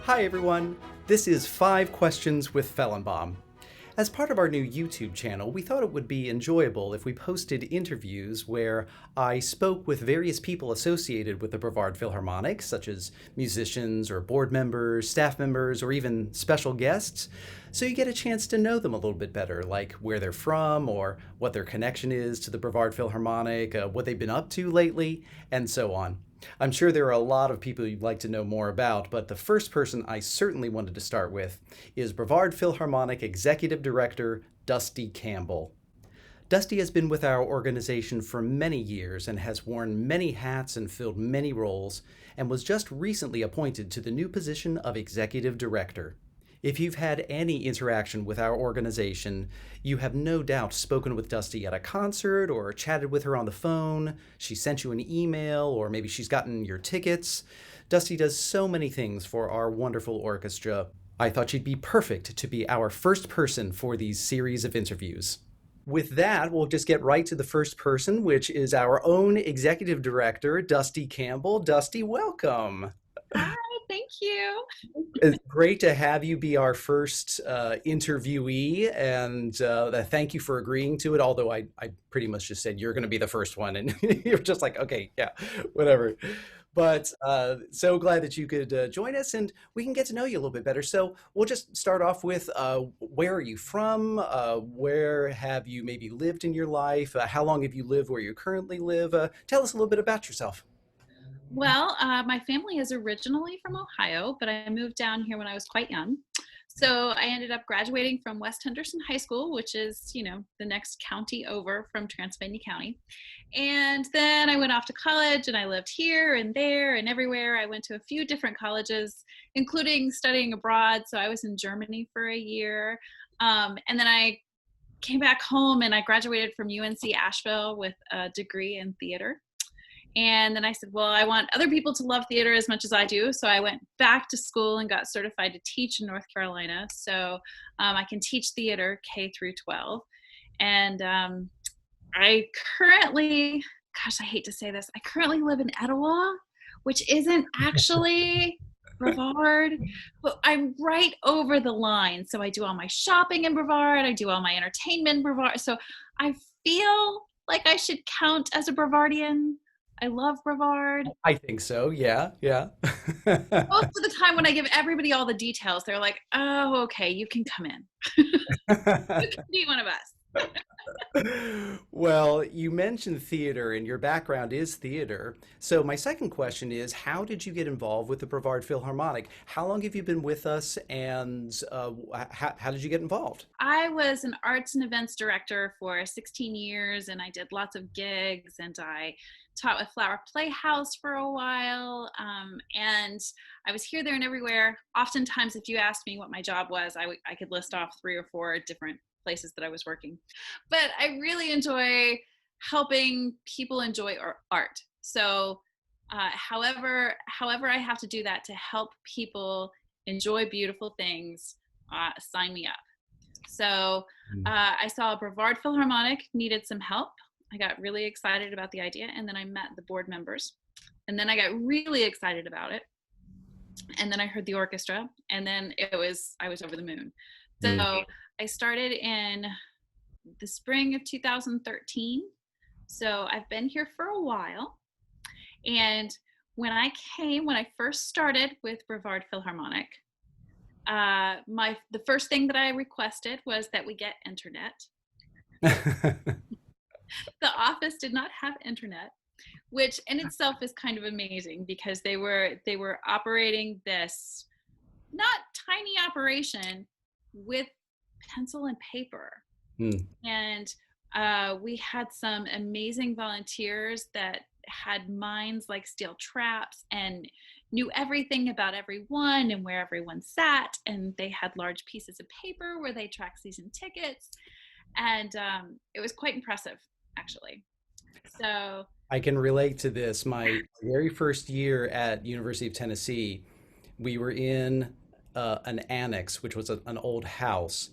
Hi everyone, this is 5 Questions with Fellenbaum. As part of our new YouTube channel, we thought it would be enjoyable if we posted interviews where I spoke with various people associated with the Brevard Philharmonic, such as musicians or board members, staff members, or even special guests, so you get a chance to know them a little bit better, like where they're from or what their connection is to the Brevard Philharmonic, what they've been up to lately, and so on. I'm sure there are a lot of people you'd like to know more about, but the first person I certainly wanted to start with is Brevard Philharmonic Executive Director Dusty Campbell. Dusty has been with our organization for many years and has worn many hats and filled many roles, and was just recently appointed to the new position of Executive Director. If you've had any interaction with our organization, you have no doubt spoken with Dusty at a concert or chatted with her on the phone. She sent you an email, or maybe she's gotten your tickets. Dusty does so many things for our wonderful orchestra. I thought she'd be perfect to be our first person for these series of interviews. With that, we'll just get right to the first person, which is our own Executive Director, Dusty Campbell. Dusty, welcome. Hi, thank you. It's great to have you be our first interviewee, and thank you for agreeing to it. Although I pretty much just said you're going to be the first one, and you're just like, okay, yeah, whatever. But so glad that you could join us, and we can get to know you a little bit better. So we'll just start off with where are you from? Where have you maybe lived in your life? How long have you lived where you currently live? Tell us a little bit about yourself. Well, my family is originally from Ohio, but I moved down here when I was quite young. So I ended up graduating from West Henderson High School, which is, the next county over from Transylvania County. And then I went off to college and I lived here and there and everywhere. I went to a few different colleges, including studying abroad. So I was in Germany for a year. And then I came back home and I graduated from UNC Asheville with a degree in theater. And then I said, well, I want other people to love theater as much as I do. So I went back to school and got certified to teach in North Carolina. So I can teach theater K through 12. And I currently, gosh, I hate to say this, I currently live in Etowah, which isn't actually Brevard, but I'm right over the line. So I do all my shopping in Brevard. I do all my entertainment in Brevard. So I feel like I should count as a Brevardian. I love Brevard. I think so. Yeah, yeah. Most of the time when I give everybody all the details, they're like, oh, okay, you can come in. You can be one of us. Well, you mentioned theater and your background is theater. So my second question is, how did you get involved with the Brevard Philharmonic? How long have you been with us, and how did you get involved? I was an arts and events director for 16 years, and I did lots of gigs, and I taught with Flower Playhouse for a while, and I was here, there, and everywhere. Oftentimes, if you asked me what my job was, I could list off 3 or 4 different places that I was working. But I really enjoy helping people enjoy art. So however I have to do that to help people enjoy beautiful things, sign me up. So I saw Brevard Philharmonic needed some help. I got really excited about the idea, and then I met the board members, and then I got really excited about it, and then I heard the orchestra, and then I was over the moon. So I started in the spring of 2013. So I've been here for a while. And when I first started with Brevard Philharmonic, the first thing that I requested was that we get internet. The office did not have internet, which in itself is kind of amazing because they were operating this not tiny operation with pencil and paper. And we had some amazing volunteers that had minds like steel traps and knew everything about everyone and where everyone sat, and they had large pieces of paper where they tracked season tickets, and it was quite impressive, actually. So I can relate to this. My very first year at University of Tennessee, we were in an annex, which was an old house.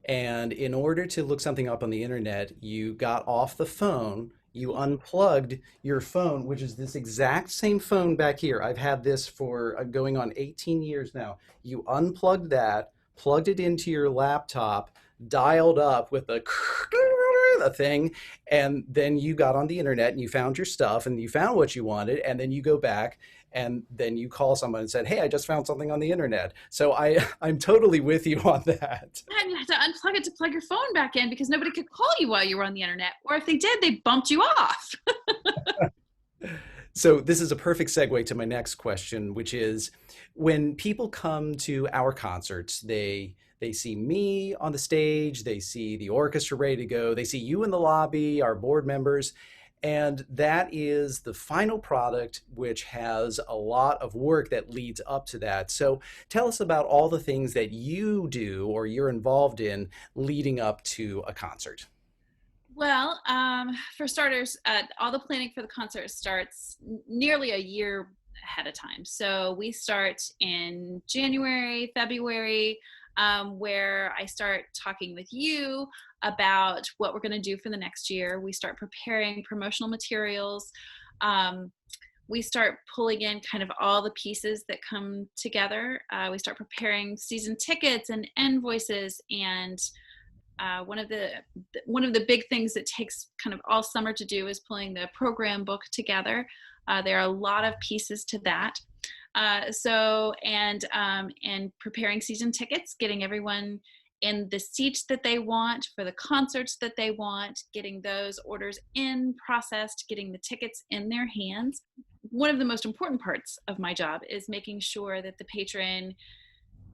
And in order to look something up on the internet, you got off the phone, You unplugged your phone, which is this exact same phone back here. I've had this for going on 18 years now. You unplugged that, plugged it into your laptop, dialed up with a thing, and then you got on the internet and you found your stuff and you found what you wanted, and then you go back and then you call someone and said, "Hey, I just found something on the internet." So I'm totally with you on that. And you had to unplug it to plug your phone back in because nobody could call you while you were on the internet. Or if they did, they bumped you off. So this is a perfect segue to my next question, which is when people come to our concerts, they see me on the stage, they see the orchestra ready to go, they see you in the lobby, our board members, and that is the final product, which has a lot of work that leads up to that. So tell us about all the things that you do or you're involved in leading up to a concert. Well, for starters, all the planning for the concert starts nearly a year ahead of time. So we start in January, February, where I start talking with you about what we're going to do for the next year. We start preparing promotional materials. Um, we start pulling in kind of all the pieces that come together. We start preparing season tickets and invoices and one of the big things that takes kind of all summer to do is pulling the program book together. There are a lot of pieces to that. And preparing season tickets, getting everyone in the seats that they want for the concerts that they want, getting those orders in, processed, getting the tickets in their hands. One of the most important parts of my job is making sure that the patron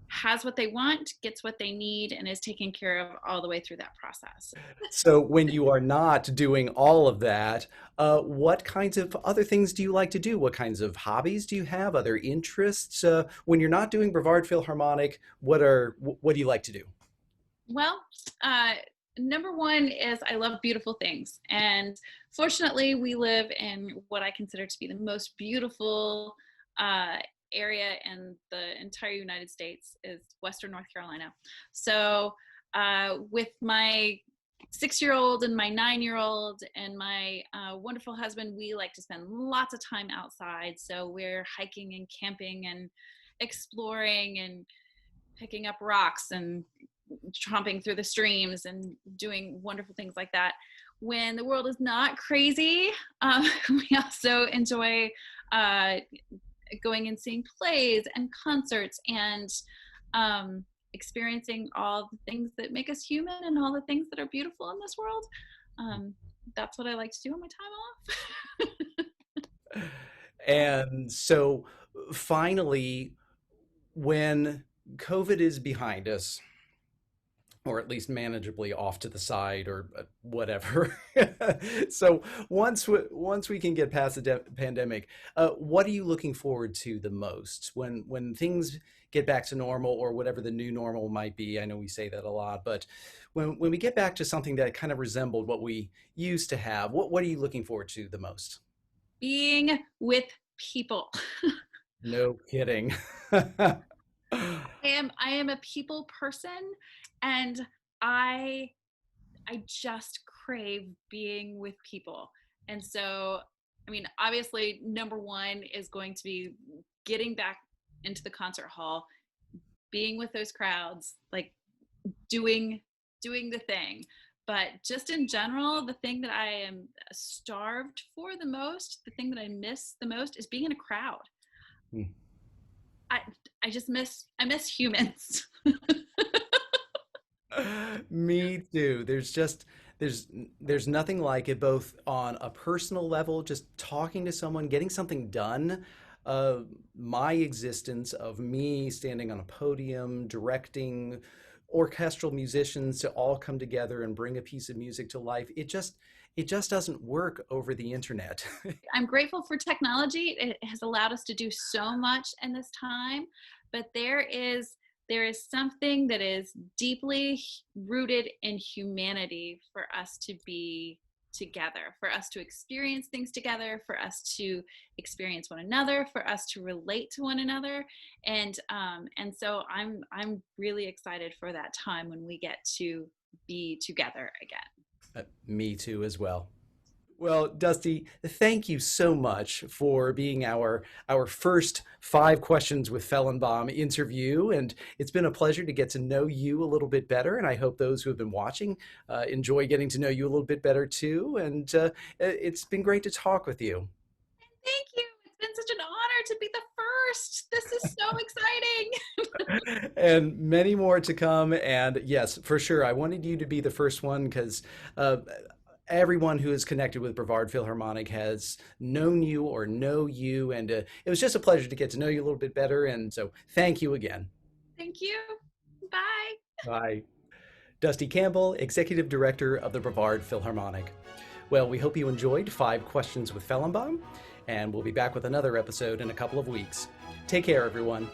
has what they want, gets what they need, and is taken care of all the way through that process. So when you are not doing all of that, what kinds of other things do you like to do? What kinds of hobbies do you have? Other interests? When you're not doing Brevard Philharmonic, what do you like to do? Well, uh, number one is I love beautiful things. And fortunately, we live in what I consider to be the most beautiful uh, area in the entire United States is Western North Carolina. So with my 6-year old and my 9-year old and my wonderful husband, we like to spend lots of time outside. So we're hiking and camping and exploring and picking up rocks and tromping through the streams and doing wonderful things like that. When the world is not crazy, we also enjoy uh, going and seeing plays and concerts and experiencing all the things that make us human and all the things that are beautiful in this world. Um, that's what I like to do on my time off. And so finally, when COVID is behind us, or at least manageably off to the side or whatever. So once we can get past the pandemic, what are you looking forward to the most when things get back to normal or whatever the new normal might be? I know we say that a lot, but when we get back to something that kind of resembled what we used to have, what are you looking forward to the most? Being with people. No kidding. I am a people person, and I I just crave being with people. And so, I mean, obviously, number one is going to be getting back into the concert hall, being with those crowds, like doing doing the thing. But just in general, the thing that I am starved for the most, the thing that I miss the most is being in a crowd. I I miss humans. Me too. There's there's nothing like it, both on a personal level, just talking to someone, getting something done. Uh, my existence of me standing on a podium, directing orchestral musicians to all come together and bring a piece of music to life, it just doesn't work over the internet. I'm grateful for technology. It has allowed us to do so much in this time, but there is something that is deeply rooted in humanity for us to be together, for us to experience things together, for us to experience one another, for us to relate to one another, and so I'm really excited for that time when we get to be together again. Me too as well. Well, Dusty, thank you so much for being our first 5 questions with Fellenbaum interview, and it's been a pleasure to get to know you a little bit better. And I hope those who have been watching enjoy getting to know you a little bit better too. And it's been great to talk with you. Thank you. It's been such an honor to be the first. This is so exciting. And many more to come. And yes, for sure, I wanted you to be the first one because uh, everyone who is connected with Brevard Philharmonic has known you or know you. And it was just a pleasure to get to know you a little bit better. And so thank you again. Thank you. Bye. Bye. Dusty Campbell, Executive Director of the Brevard Philharmonic. Well, we hope you enjoyed 5 questions with Fellenbaum, and we'll be back with another episode in a couple of weeks. Take care, everyone.